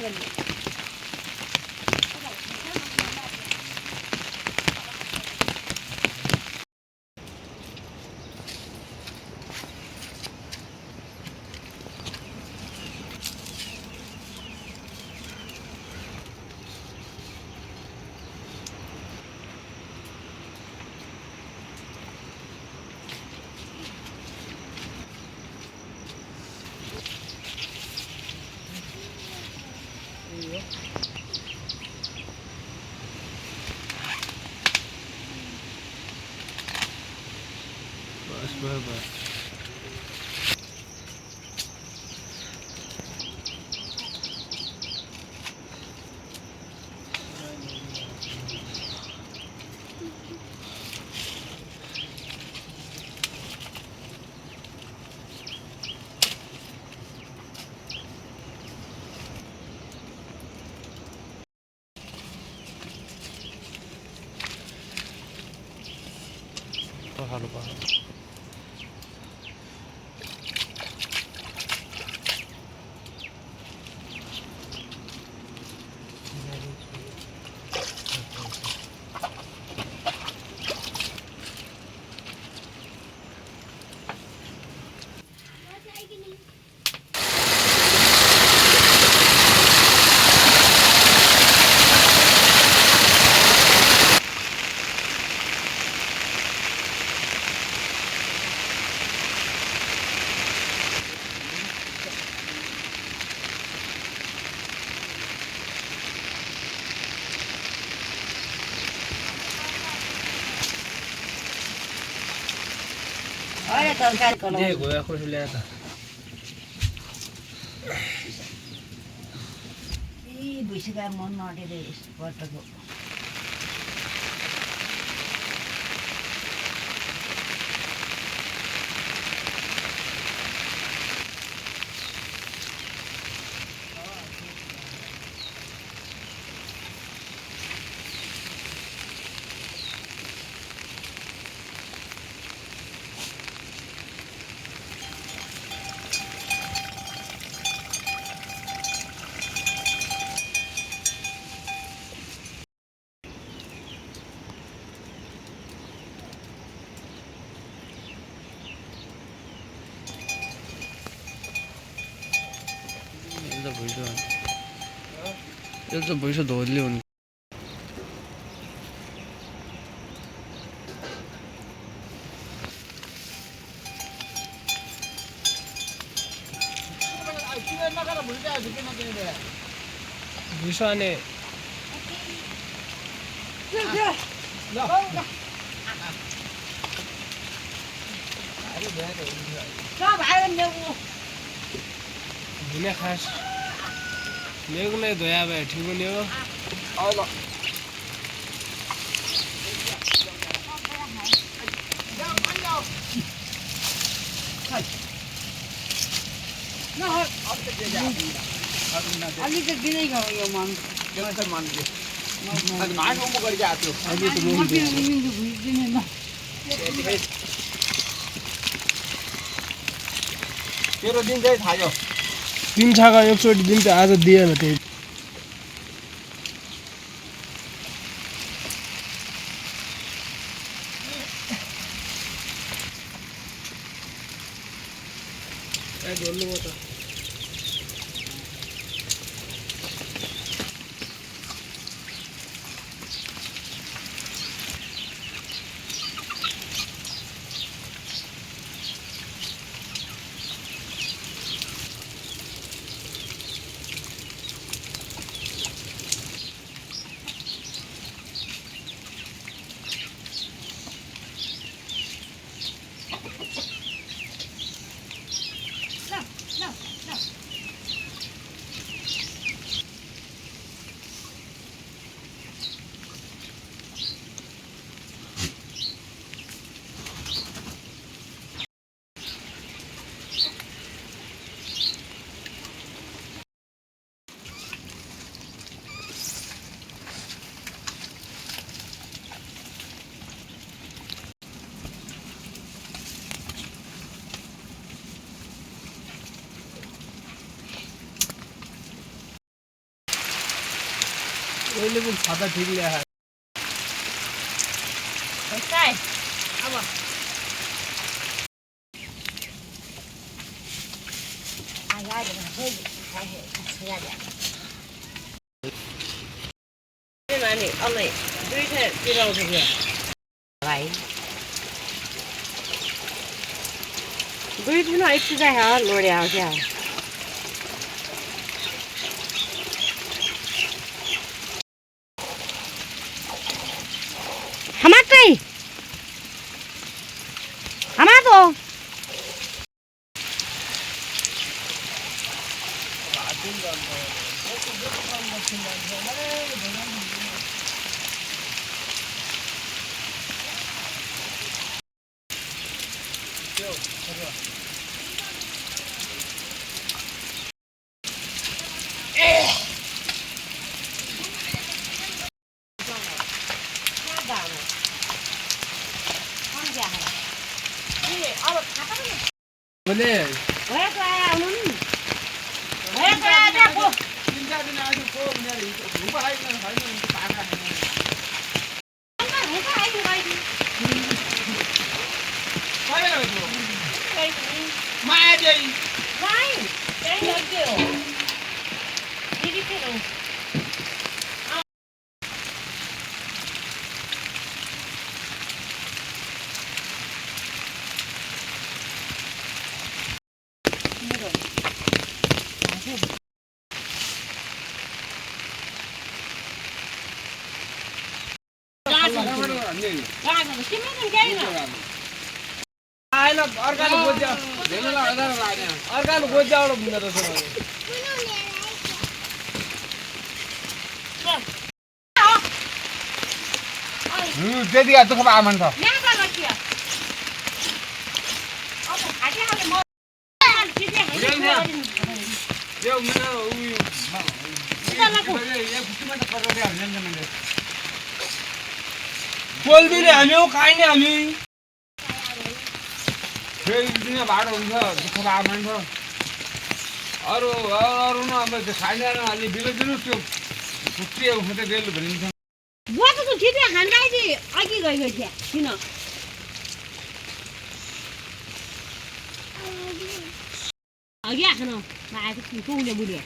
Bye-bye. Pahalo. जे गोया खुश लिया था ये बुझेगा मन नटे दे पटको ये तो पैसा धोले उन पैसा ने बिना खास मेरे को नहीं धोया भाई ठीक नहीं हो अभी तक भी नहीं खाओ ये मान कैसे मान के आज मान को कर जाते हो अभी तो मुंह पे ना तेरो दिन चाहिँ थाहा छ तीन छाका 180 दिन त आज दिएन त्यही ए डोल्नु हो त No. अहिले पनि छाता ठिक ल्याए काय अब नानी अलि दुईतिर आउँछ क्या भाइ दुई दिन यति चाहिँ लोडे आउँछ हमारै हमारो भने आइल अर्काले गोज्या धेनुलाई आधार लाग्ने अर्काले गोज्याबाट बुझ्न रहेछ त्यति दुःख आमान छ बोल्दिने हामी हो खाइने हामी फेरि भाडो हुन्छ दुःख आमान छ अरू अरू न अब खाइने अलि बिलो दिनुहोस् त्यो खुट्टी खुट्टे बेलु भनिन्छ बुवाको छिटो खानलाई चाहिँ अघि गएको थियो किन अघि आएन आएको कुहुने बुढी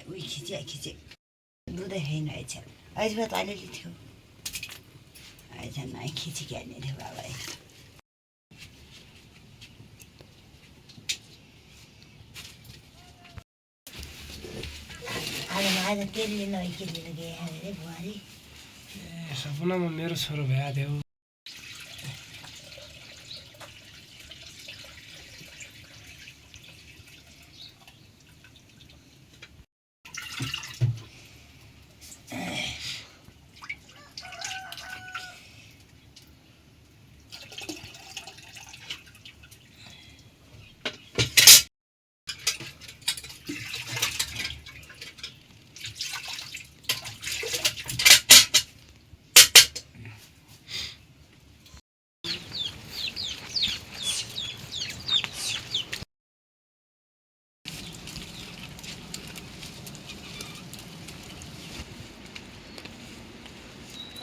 उही खिचे खिचे दुध त होइन आइछ अहिले त अलिअलि थियो आइछ नाइ खिची क्याने थियो बाबा आज तेल लिन के लिन गए अरे बुहारी सपनामा मेरो छोरो भ्या थियो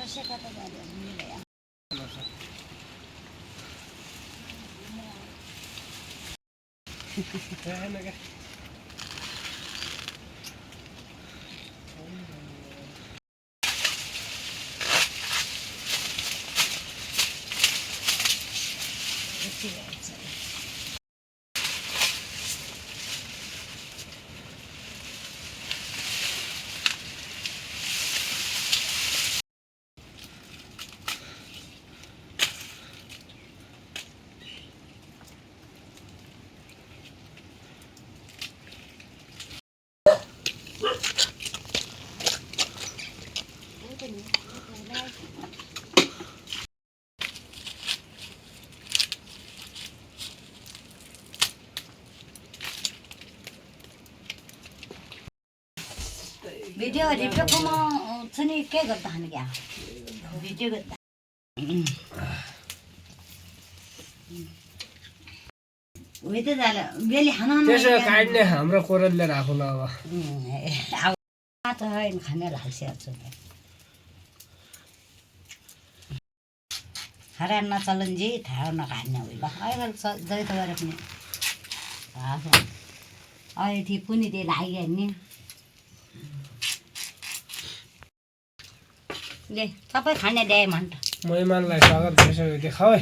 कसै कता जाँदा मिले भिडियो रिप्लोकोमा छ नि के गर्दा खाने क्या भिडियो गर्दा उयो त जाला बेली खाना त्यसो काट्ने हाम्रो कोरलले राखौँ ल अब त होइन खाने लाग्छ हरान नचलन जी थाहा नखाने होला अहिले जै त गरे पनि अहिले थिए पनि त्यही लाग्यो नि ले सबै खाने ल्याए भन्छ मेहमानलाई स्वागत भइसक्यो देखाऊ है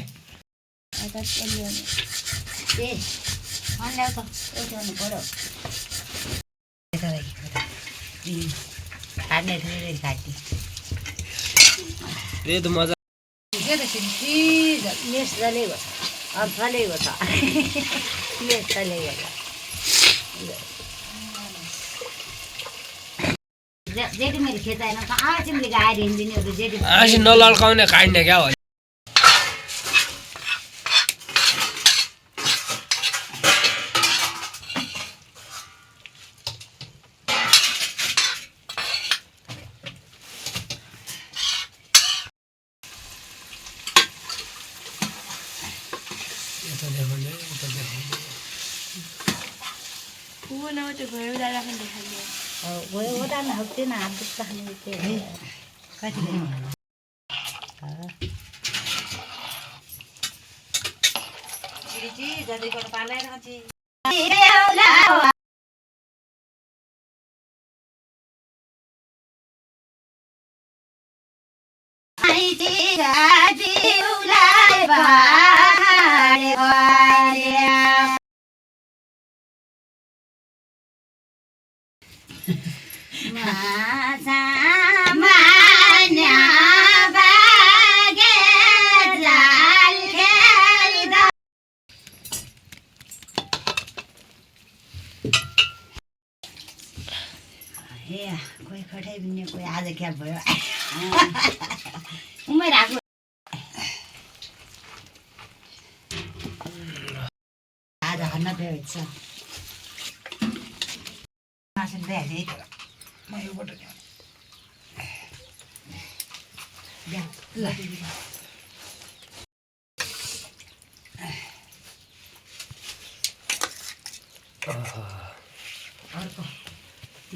ए ल्याउ त उठाउनु पऱ्यो खाने धेरै खाटी ए त मजा मेस जलेको चलेको छ मेस चलेको छ जेठी मैले खेताएन कहाँ तिमीले गाएर हिँडिदिने जेठी आसी नलड्काउने काट्ने क्या हो ओदा हप्ते न हात दुख्दा खाने के कति जतिबाट पालेर कोही खटाइदिने कोही आज क्या भयो उमै राख्नु आज हन्न भ्याउँछ मासु भइहाल्यो